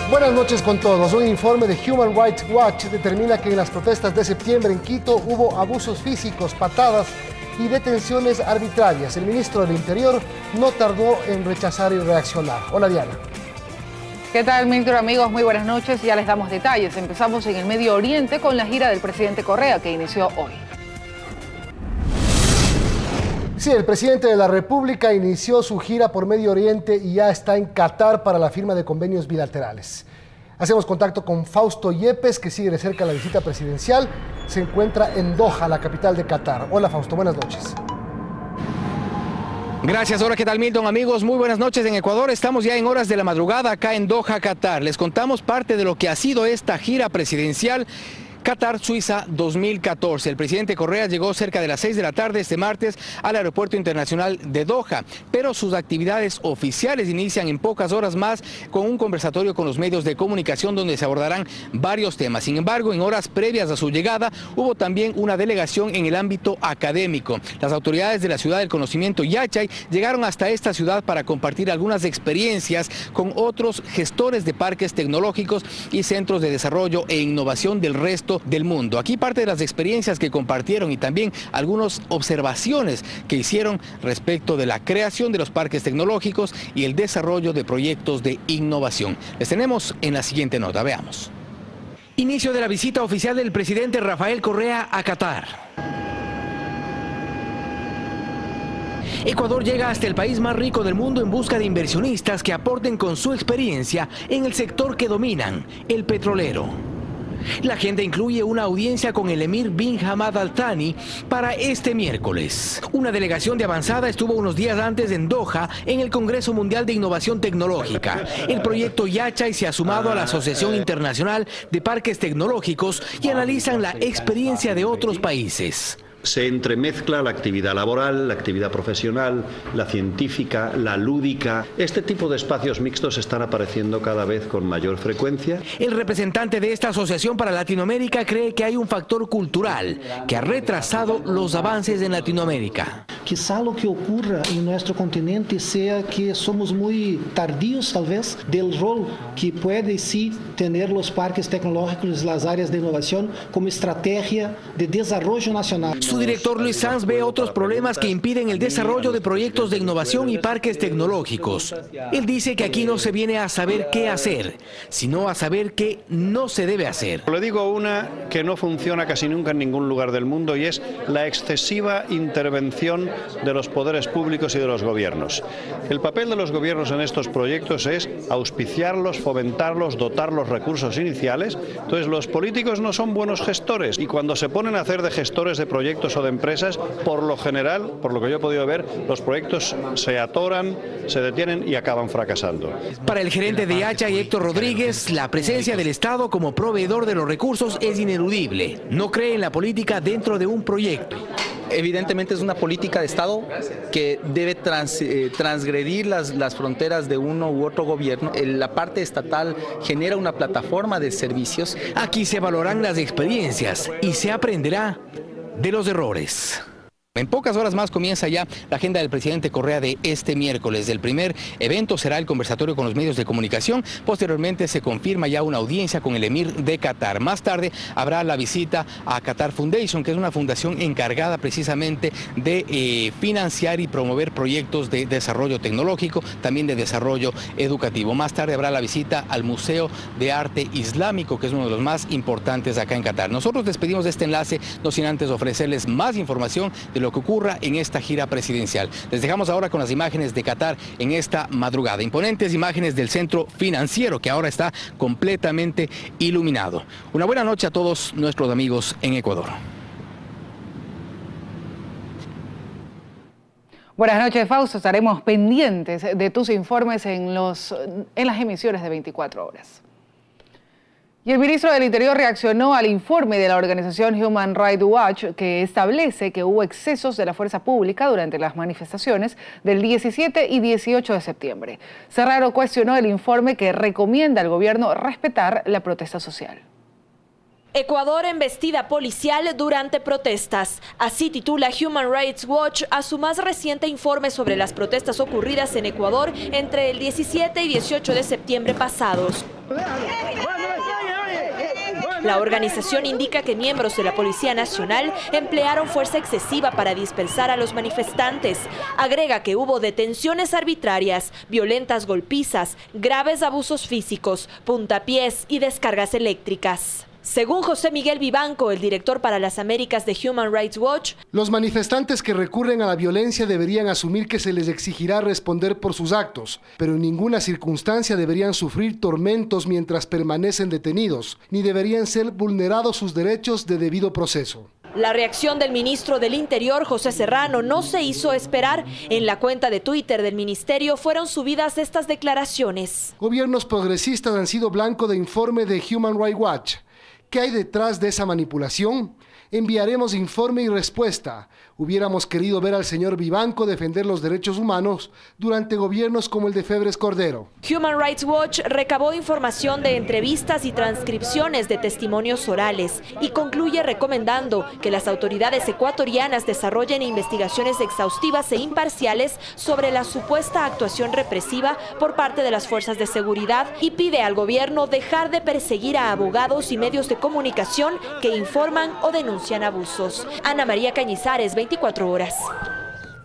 Buenas noches con todos. Un informe de Human Rights Watch determina que en las protestas de septiembre en Quito hubo abusos físicos, patadas y detenciones arbitrarias. El ministro del Interior no tardó en rechazar y reaccionar. Hola, Diana. ¿Qué tal, Milton, amigos? Muy buenas noches. Ya les damos detalles. Empezamos en el Medio Oriente con la gira del presidente Correa, que inició hoy. Sí, el presidente de la República inició su gira por Medio Oriente y ya está en Qatar para la firma de convenios bilaterales. Hacemos contacto con Fausto Yepes, que sigue de cerca la visita presidencial. Se encuentra en Doha, la capital de Qatar. Hola, Fausto, buenas noches. Gracias. Hola, ¿qué tal, Milton? Amigos, muy buenas noches en Ecuador. Estamos ya en horas de la madrugada acá en Doha, Qatar. Les contamos parte de lo que ha sido esta gira presidencial Qatar, Suiza 2014. El presidente Correa llegó cerca de las 6 de la tarde este martes al aeropuerto internacional de Doha, pero sus actividades oficiales inician en pocas horas más con un conversatorio con los medios de comunicación donde se abordarán varios temas. Sin embargo, en horas previas a su llegada hubo también una delegación en el ámbito académico. Las autoridades de la Ciudad del Conocimiento, Yachay, llegaron hasta esta ciudad para compartir algunas experiencias con otros gestores de parques tecnológicos y centros de desarrollo e innovación del resto del mundo. Aquí parte de las experiencias que compartieron y también algunas observaciones que hicieron respecto de la creación de los parques tecnológicos y el desarrollo de proyectos de innovación. Les tenemos en la siguiente nota, veamos. Inicio de la visita oficial del presidente Rafael Correa a Qatar. Ecuador llega hasta el país más rico del mundo en busca de inversionistas que aporten con su experiencia en el sector que dominan, el petrolero. La agenda incluye una audiencia con el emir bin Hamad Al Thani para este miércoles. Una delegación de avanzada estuvo unos días antes en Doha en el Congreso Mundial de Innovación Tecnológica. El proyecto Yachay se ha sumado a la Asociación Internacional de Parques Tecnológicos y analizan la experiencia de otros países. Se entremezcla la actividad laboral, la actividad profesional, la científica, la lúdica. Este tipo de espacios mixtos están apareciendo cada vez con mayor frecuencia. El representante de esta asociación para Latinoamérica cree que hay un factor cultural que ha retrasado los avances en Latinoamérica. Quizá lo que ocurra en nuestro continente sea que somos muy tardíos, tal vez, del rol que puede sí tener los parques tecnológicos y las áreas de innovación como estrategia de desarrollo nacional. Su director Luis Sanz ve otros problemas que impiden el desarrollo de proyectos de innovación y parques tecnológicos. Él dice que aquí no se viene a saber qué hacer, sino a saber qué no se debe hacer. Le digo una que no funciona casi nunca en ningún lugar del mundo y es la excesiva intervención de los poderes públicos y de los gobiernos. El papel de los gobiernos en estos proyectos es auspiciarlos, fomentarlos, dotar los recursos iniciales. Entonces los políticos no son buenos gestores y cuando se ponen a hacer de gestores de proyectos o de empresas, por lo general, por lo que yo he podido ver, los proyectos se atoran, se detienen y acaban fracasando. Para el gerente de Yachay, Héctor Rodríguez, la presencia del Estado como proveedor de los recursos es ineludible. No cree en la política dentro de un proyecto. Evidentemente es una política de Estado que debe transgredir las fronteras de uno u otro gobierno. La parte estatal genera una plataforma de servicios. Aquí se valoran las experiencias y se aprenderá de los errores. En pocas horas más comienza ya la agenda del presidente Correa de este miércoles. El primer evento será el conversatorio con los medios de comunicación. Posteriormente se confirma ya una audiencia con el emir de Qatar. Más tarde habrá la visita a Qatar Foundation, que es una fundación encargada precisamente de financiar y promover proyectos de desarrollo tecnológico, también de desarrollo educativo. Más tarde habrá la visita al Museo de Arte Islámico, que es uno de los más importantes acá en Qatar. Nosotros despedimos de este enlace, no sin antes ofrecerles más información de lo que ocurra en esta gira presidencial. Les dejamos ahora con las imágenes de Qatar en esta madrugada. Imponentes imágenes del centro financiero que ahora está completamente iluminado. Una buena noche a todos nuestros amigos en Ecuador. Buenas noches, Fausto. Estaremos pendientes de tus informes en las emisiones de 24 horas. Y el ministro del Interior reaccionó al informe de la organización Human Rights Watch que establece que hubo excesos de la fuerza pública durante las manifestaciones del 17 y 18 de septiembre. Serraro cuestionó el informe que recomienda al gobierno respetar la protesta social. Ecuador embestida policial durante protestas. Así titula Human Rights Watch a su más reciente informe sobre las protestas ocurridas en Ecuador entre el 17 y 18 de septiembre pasados. La organización indica que miembros de la Policía Nacional emplearon fuerza excesiva para dispersar a los manifestantes. Agrega que hubo detenciones arbitrarias, violentas golpizas, graves abusos físicos, puntapiés y descargas eléctricas. Según José Miguel Vivanco, el director para las Américas de Human Rights Watch, los manifestantes que recurren a la violencia deberían asumir que se les exigirá responder por sus actos, pero en ninguna circunstancia deberían sufrir tormentos mientras permanecen detenidos, ni deberían ser vulnerados sus derechos de debido proceso. La reacción del ministro del Interior, José Serrano, no se hizo esperar. En la cuenta de Twitter del ministerio fueron subidas estas declaraciones. Gobiernos progresistas han sido blanco de informe de Human Rights Watch. ¿Qué hay detrás de esa manipulación? Enviaremos informe y respuesta. Hubiéramos querido ver al señor Vivanco defender los derechos humanos durante gobiernos como el de Febres Cordero. Human Rights Watch recabó información de entrevistas y transcripciones de testimonios orales y concluye recomendando que las autoridades ecuatorianas desarrollen investigaciones exhaustivas e imparciales sobre la supuesta actuación represiva por parte de las fuerzas de seguridad y pide al gobierno dejar de perseguir a abogados y medios de comunicación que informan o denuncian abusos. Ana María Cañizares, 24 horas.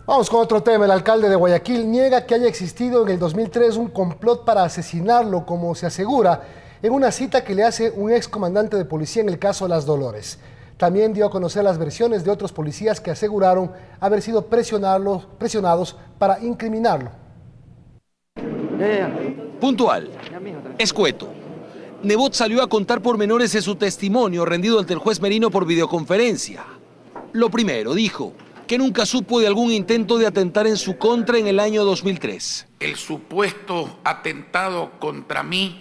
Vamos con otro tema. El alcalde de Guayaquil niega que haya existido en el 2003 un complot para asesinarlo, como se asegura en una cita que le hace un excomandante de policía en el caso Las Dolores. También dio a conocer las versiones de otros policías que aseguraron haber sido presionados para incriminarlo. Puntual, escueto. Nebot salió a contar pormenores de su testimonio rendido ante el juez Merino por videoconferencia. Lo primero, dijo que nunca supo de algún intento de atentar en su contra en el año 2003. El supuesto atentado contra mí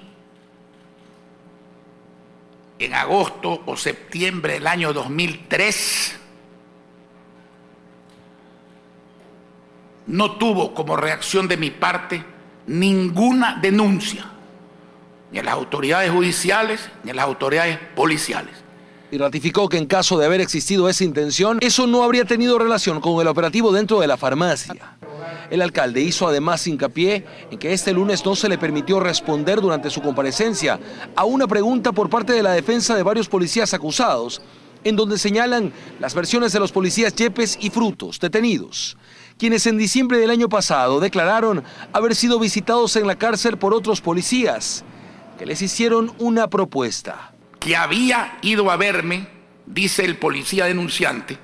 en agosto o septiembre del año 2003 no tuvo como reacción de mi parte ninguna denuncia, ni a las autoridades judiciales ni a las autoridades policiales. Y ratificó que en caso de haber existido esa intención, eso no habría tenido relación con el operativo dentro de la farmacia. El alcalde hizo además hincapié en que este lunes no se le permitió responder durante su comparecencia a una pregunta por parte de la defensa de varios policías acusados, en donde señalan las versiones de los policías Yepes y Frutos, detenidos, quienes en diciembre del año pasado declararon haber sido visitados en la cárcel por otros policías, que les hicieron una propuesta. Que había ido a verme, dice el policía denunciante,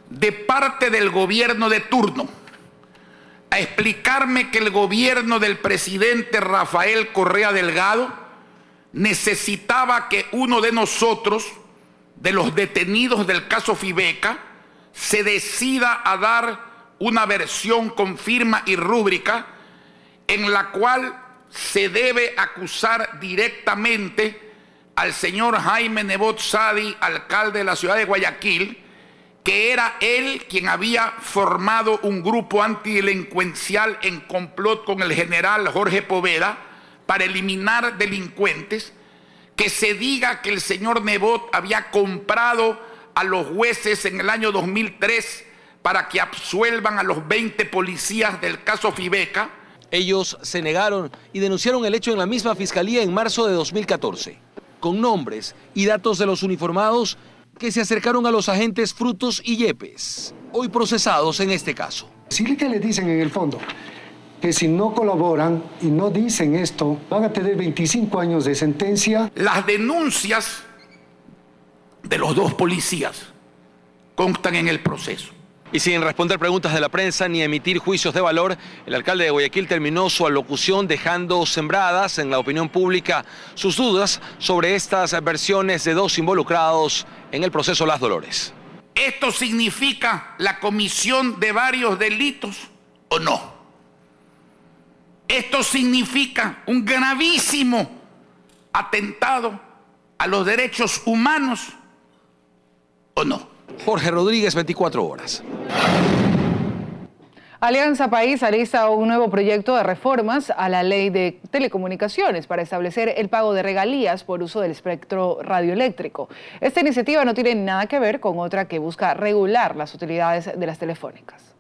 de parte del gobierno de turno, a explicarme que el gobierno del presidente Rafael Correa Delgado necesitaba que uno de nosotros, de los detenidos del caso Fibeca, se decida a dar una versión con firma y rúbrica en la cual se debe acusar directamente al señor Jaime Nebot Sadi, alcalde de la ciudad de Guayaquil, que era él quien había formado un grupo antidelincuencial en complot con el general Jorge Poveda para eliminar delincuentes, que se diga que el señor Nebot había comprado a los jueces en el año 2003 para que absuelvan a los 20 policías del caso Fibeca. Ellos se negaron y denunciaron el hecho en la misma fiscalía en marzo de 2014. Con nombres y datos de los uniformados que se acercaron a los agentes Frutos y Yepes, hoy procesados en este caso. Sí que le dicen en el fondo que si no colaboran y no dicen esto, van a tener 25 años de sentencia. Las denuncias de los dos policías constan en el proceso. Y sin responder preguntas de la prensa ni emitir juicios de valor, el alcalde de Guayaquil terminó su alocución dejando sembradas en la opinión pública sus dudas sobre estas versiones de dos involucrados en el proceso Las Dolores. ¿Esto significa la comisión de varios delitos o no? ¿Esto significa un gravísimo atentado a los derechos humanos o no? Jorge Rodríguez, 24 horas. Alianza País alista un nuevo proyecto de reformas a la ley de telecomunicaciones para establecer el pago de regalías por uso del espectro radioeléctrico. Esta iniciativa no tiene nada que ver con otra que busca regular las utilidades de las telefónicas.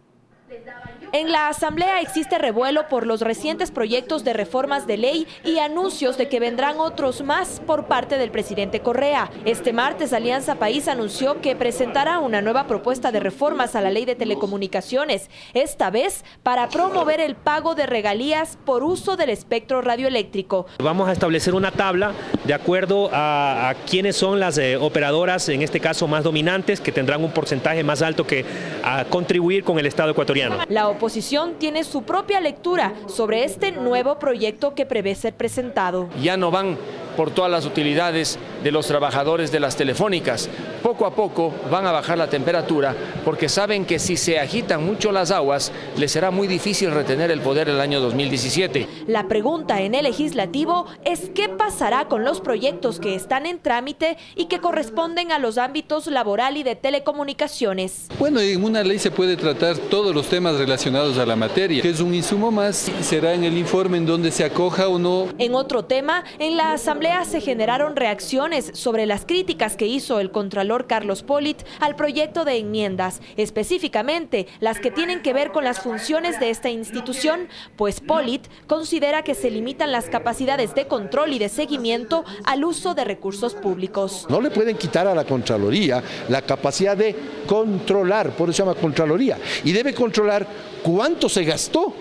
En la Asamblea existe revuelo por los recientes proyectos de reformas de ley y anuncios de que vendrán otros más por parte del presidente Correa. Este martes, Alianza País anunció que presentará una nueva propuesta de reformas a la ley de telecomunicaciones, esta vez para promover el pago de regalías por uso del espectro radioeléctrico. Vamos a establecer una tabla de acuerdo a quiénes son las operadoras, en este caso más dominantes, que tendrán un porcentaje más alto que a contribuir con el Estado ecuatoriano. La oposición tiene su propia lectura sobre este nuevo proyecto que prevé ser presentado. Ya no van por todas las utilidades de los trabajadores de las telefónicas. Poco a poco van a bajar la temperatura porque saben que si se agitan mucho las aguas, les será muy difícil retener el poder el año 2017. La pregunta en el legislativo es qué pasará con los proyectos que están en trámite y que corresponden a los ámbitos laboral y de telecomunicaciones. Bueno, en una ley se puede tratar todos los temas relacionados a la materia, que es un insumo más, será en el informe en donde se acoja o no. En otro tema, en la Asamblea se generaron reacciones sobre las críticas que hizo el contralor Carlos Polit al proyecto de enmiendas, específicamente las que tienen que ver con las funciones de esta institución, pues Polit considera que se limitan las capacidades de control y de seguimiento al uso de recursos públicos. No le pueden quitar a la Contraloría la capacidad de controlar, por eso se llama Contraloría, y debe controlar cuánto se gastó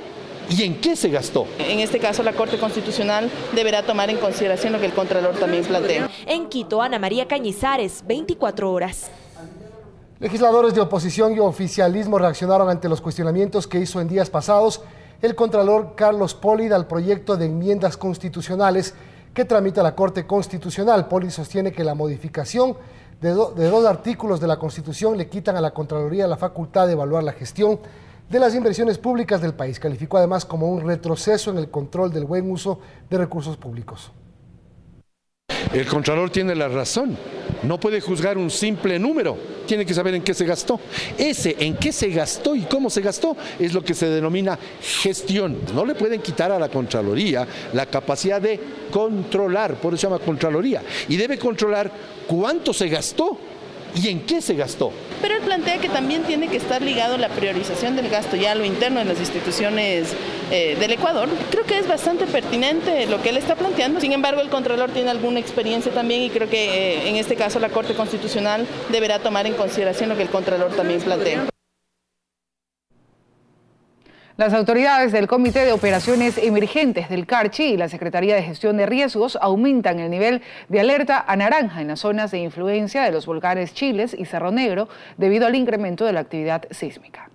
¿y en qué se gastó? En este caso, la Corte Constitucional deberá tomar en consideración lo que el Contralor también plantea. En Quito, Ana María Cañizares, 24 horas. Legisladores de oposición y oficialismo reaccionaron ante los cuestionamientos que hizo en días pasados el Contralor Carlos Polit al proyecto de enmiendas constitucionales que tramita la Corte Constitucional. Polit sostiene que la modificación de dos artículos de la Constitución le quitan a la Contraloría la facultad de evaluar la gestión de las inversiones públicas del país. Calificó además como un retroceso en el control del buen uso de recursos públicos. El Contralor tiene la razón, no puede juzgar un simple número, tiene que saber en qué se gastó. Ese en qué se gastó y cómo se gastó es lo que se denomina gestión. No le pueden quitar a la Contraloría la capacidad de controlar, por eso se llama Contraloría, y debe controlar cuánto se gastó y en qué se gastó. Pero él plantea que también tiene que estar ligado la priorización del gasto ya a lo interno en las instituciones del Ecuador. Creo que es bastante pertinente lo que él está planteando. Sin embargo, el Contralor tiene alguna experiencia también y creo que en este caso la Corte Constitucional deberá tomar en consideración lo que el Contralor también plantea. Las autoridades del Comité de Operaciones Emergentes del Carchi y la Secretaría de Gestión de Riesgos aumentan el nivel de alerta a naranja en las zonas de influencia de los volcanes Chiles y Cerro Negro debido al incremento de la actividad sísmica.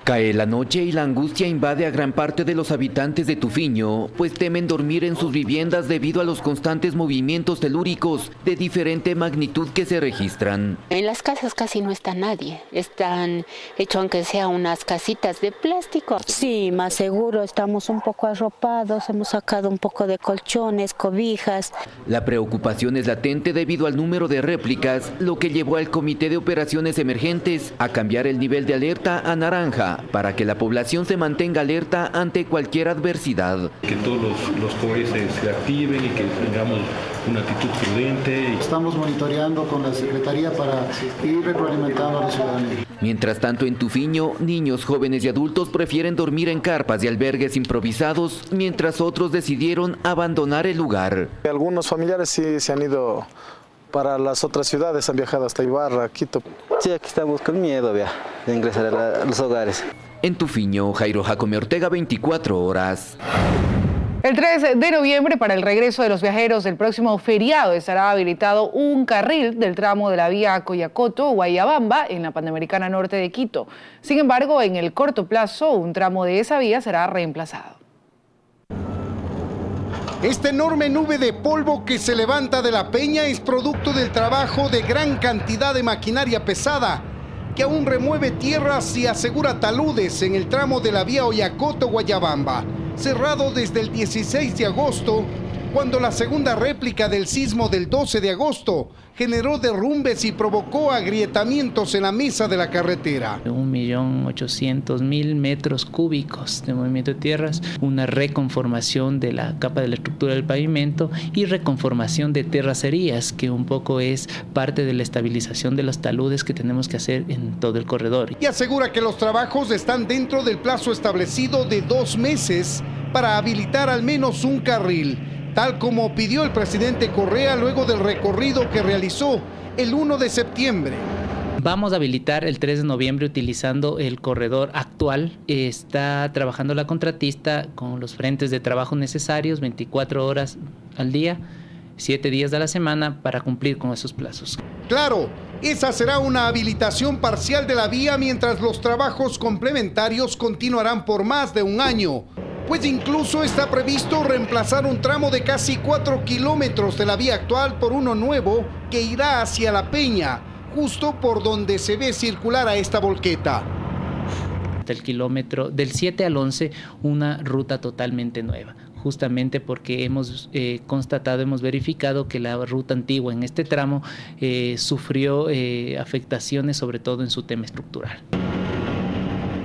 Cae la noche y la angustia invade a gran parte de los habitantes de Tufiño, pues temen dormir en sus viviendas debido a los constantes movimientos telúricos de diferente magnitud que se registran. En las casas casi no está nadie, están hechos aunque sea unas casitas de plástico. Sí, más seguro, estamos un poco arropados, hemos sacado un poco de colchones, cobijas. La preocupación es latente debido al número de réplicas, lo que llevó al Comité de Operaciones Emergentes a cambiar el nivel de alerta a naranja, para que la población se mantenga alerta ante cualquier adversidad. Que todos los COE se activen y que tengamos una actitud prudente. Estamos monitoreando con la Secretaría para ir retroalimentando a la ciudadanía. Mientras tanto, en Tufiño, niños, jóvenes y adultos prefieren dormir en carpas y albergues improvisados, mientras otros decidieron abandonar el lugar. Algunos familiares sí se han ido para las otras ciudades, han viajado hasta Ibarra, Quito. Sí, aquí estamos con miedo de ingresar a los hogares. En Tufiño, Jairo Jacome Ortega, 24 horas. El 3 de noviembre, para el regreso de los viajeros del próximo feriado, estará habilitado un carril del tramo de la vía Coyacoto-Guayabamba en la Panamericana Norte de Quito. Sin embargo, en el corto plazo, un tramo de esa vía será reemplazado. Esta enorme nube de polvo que se levanta de la peña es producto del trabajo de gran cantidad de maquinaria pesada que aún remueve tierras y asegura taludes en el tramo de la vía Oyacoto-Guayabamba, cerrado desde el 16 de agosto cuando la segunda réplica del sismo del 12 de agosto generó derrumbes y provocó agrietamientos en la mesa de la carretera. 1.800.000 metros cúbicos de movimiento de tierras, una reconformación de la capa de la estructura del pavimento y reconformación de terracerías, que un poco es parte de la estabilización de los taludes que tenemos que hacer en todo el corredor. Y asegura que los trabajos están dentro del plazo establecido de 2 meses para habilitar al menos un carril, tal como pidió el presidente Correa luego del recorrido que realizó el 1 de septiembre. Vamos a habilitar el 3 de noviembre utilizando el corredor actual. Está trabajando la contratista con los frentes de trabajo necesarios, 24 horas al día, 7 días de la semana, para cumplir con esos plazos. Claro, esa será una habilitación parcial de la vía, mientras los trabajos complementarios continuarán por más de un año. Pues incluso está previsto reemplazar un tramo de casi 4 kilómetros de la vía actual por uno nuevo que irá hacia La Peña, justo por donde se ve circular a esta volqueta. Del kilómetro del 7 al 11, una ruta totalmente nueva, justamente porque hemos constatado, hemos verificado que la ruta antigua en este tramo sufrió afectaciones, sobre todo en su tema estructural.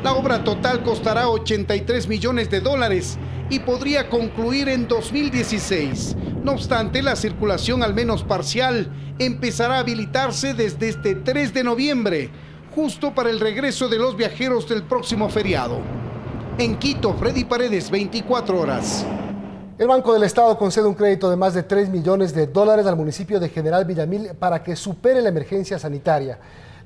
La obra total costará $83 millones y podría concluir en 2016. No obstante, la circulación, al menos parcial, empezará a habilitarse desde este 3 de noviembre, justo para el regreso de los viajeros del próximo feriado. En Quito, Freddy Paredes, 24 horas. El Banco del Estado concede un crédito de más de $3 millones al municipio de General Villamil para que supere la emergencia sanitaria.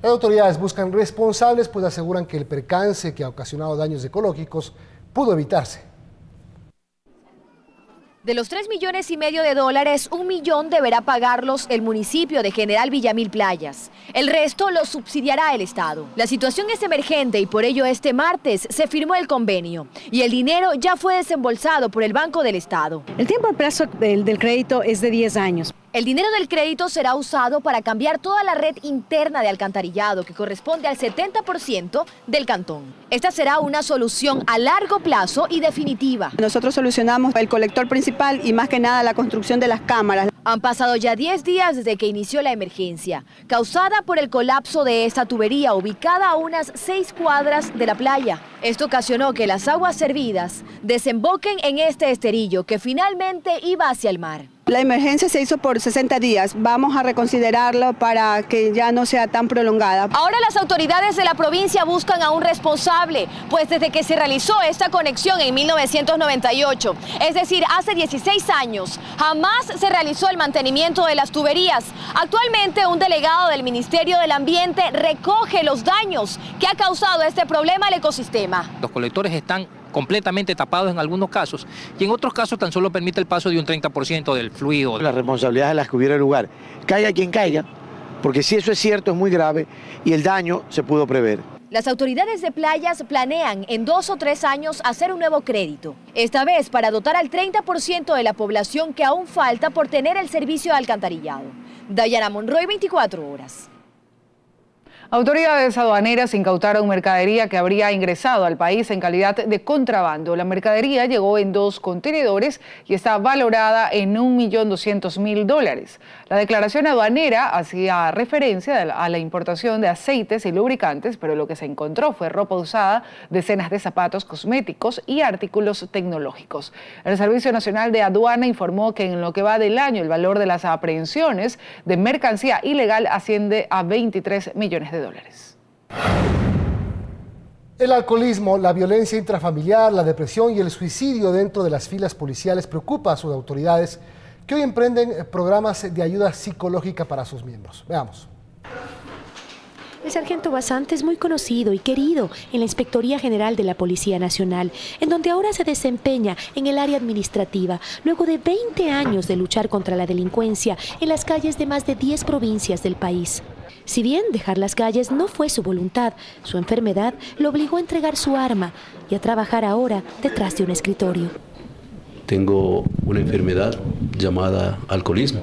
Las autoridades buscan responsables, pues aseguran que el percance que ha ocasionado daños ecológicos pudo evitarse. De los $3,5 millones, $1 millón deberá pagarlos el municipio de General Villamil Playas. El resto lo subsidiará el Estado. La situación es emergente y por ello este martes se firmó el convenio y el dinero ya fue desembolsado por el Banco del Estado. El tiempo al plazo del crédito es de 10 años. El dinero del crédito será usado para cambiar toda la red interna de alcantarillado, que corresponde al 70% del cantón. Esta será una solución a largo plazo y definitiva. Nosotros solucionamos el colector principal y más que nada la construcción de las cámaras. Han pasado ya 10 días desde que inició la emergencia, causada por el colapso de esta tubería ubicada a unas 6 cuadras de la playa. Esto ocasionó que las aguas servidas desemboquen en este esterillo que finalmente iba hacia el mar. La emergencia se hizo por 60 días. Vamos a reconsiderarlo para que ya no sea tan prolongada. Ahora las autoridades de la provincia buscan a un responsable, pues desde que se realizó esta conexión en 1998, es decir, hace 16 años, jamás se realizó el mantenimiento de las tuberías. Actualmente un delegado del Ministerio del Ambiente recoge los daños que ha causado este problema al ecosistema. Los colectores están completamente tapados en algunos casos y en otros casos tan solo permite el paso de un 30% del fluido. Las responsabilidades de las que hubiera lugar, caiga quien caiga, porque si eso es cierto es muy grave y el daño se pudo prever. Las autoridades de Playas planean en 2 o 3 años hacer un nuevo crédito, esta vez para dotar al 30% de la población que aún falta por tener el servicio de alcantarillado. Dayana Monroy, 24 horas. Autoridades aduaneras incautaron mercadería que habría ingresado al país en calidad de contrabando. La mercadería llegó en 2 contenedores y está valorada en $1.200.000. La declaración aduanera hacía referencia a la importación de aceites y lubricantes, pero lo que se encontró fue ropa usada, decenas de zapatos, cosméticos y artículos tecnológicos. El Servicio Nacional de Aduana informó que en lo que va del año el valor de las aprehensiones de mercancía ilegal asciende a $23 millones. El alcoholismo, la violencia intrafamiliar, la depresión y el suicidio dentro de las filas policiales preocupa a sus autoridades, que hoy emprenden programas de ayuda psicológica para sus miembros. Veamos. El sargento Basante es muy conocido y querido en la Inspectoría General de la Policía Nacional, en donde ahora se desempeña en el área administrativa, luego de 20 años de luchar contra la delincuencia en las calles de más de 10 provincias del país. Si bien dejar las calles no fue su voluntad, su enfermedad lo obligó a entregar su arma y a trabajar ahora detrás de un escritorio. Tengo una enfermedad llamada alcoholismo.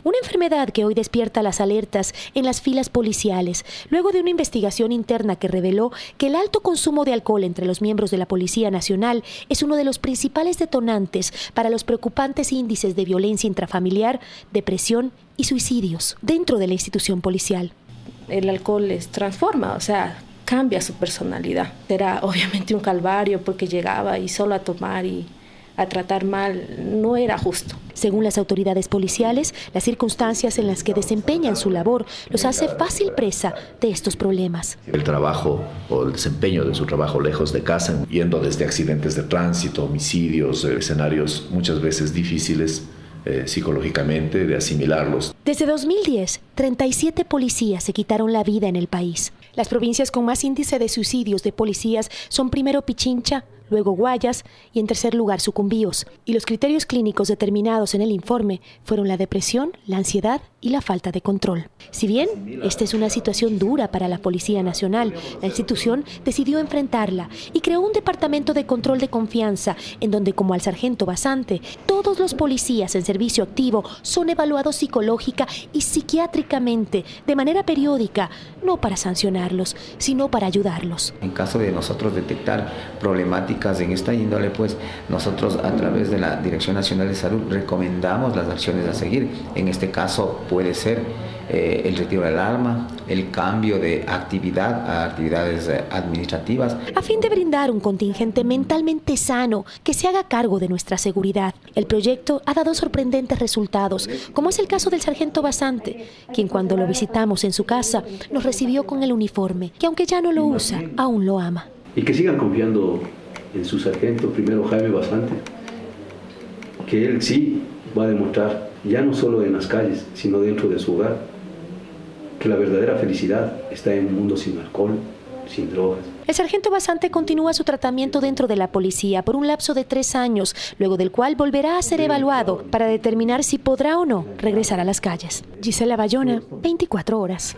Una enfermedad que hoy despierta las alertas en las filas policiales, luego de una investigación interna que reveló que el alto consumo de alcohol entre los miembros de la Policía Nacional es uno de los principales detonantes para los preocupantes índices de violencia intrafamiliar, depresión y suicidios dentro de la institución policial. El alcohol les transforma, o sea, cambia su personalidad. Era obviamente un calvario porque llegaba y solo a tomar y a tratar mal, no era justo. Según las autoridades policiales, las circunstancias en las que desempeñan su labor los hace fácil presa de estos problemas. El trabajo o el desempeño de su trabajo lejos de casa, yendo desde accidentes de tránsito, homicidios, escenarios muchas veces difíciles psicológicamente de asimilarlos. Desde 2010, 37 policías se quitaron la vida en el país. Las provincias con más índice de suicidios de policías son primero Pichincha, luego Guayas y en tercer lugar Sucumbíos. Y los criterios clínicos determinados en el informe fueron la depresión, la ansiedad y la falta de control. Si bien esta es una situación dura para la Policía Nacional, la institución decidió enfrentarla y creó un departamento de control de confianza en donde, como al sargento Basante, todos los policías en servicio activo son evaluados psicológica y psiquiátricamente de manera periódica, no para sancionarlos, sino para ayudarlos. En caso de nosotros detectar problemáticas en esta índole, pues nosotros a través de la Dirección Nacional de Salud recomendamos las acciones a seguir. En este caso puede ser el retiro del arma, el cambio de actividad a actividades administrativas. A fin de brindar un contingente mentalmente sano que se haga cargo de nuestra seguridad. El proyecto ha dado sorprendentes resultados, como es el caso del sargento Basante, quien cuando lo visitamos en su casa nos recibió con el uniforme, que aunque ya no lo usa, aún lo ama. Y que sigan confiando en su sargento, primero Jaime Basante, que él sí va a demostrar, ya no solo en las calles, sino dentro de su hogar, que la verdadera felicidad está en un mundo sin alcohol, sin drogas. El sargento Basante continúa su tratamiento dentro de la policía por un lapso de 3 años, luego del cual volverá a ser evaluado para determinar si podrá o no regresar a las calles. Gisela Bayona, 24 horas.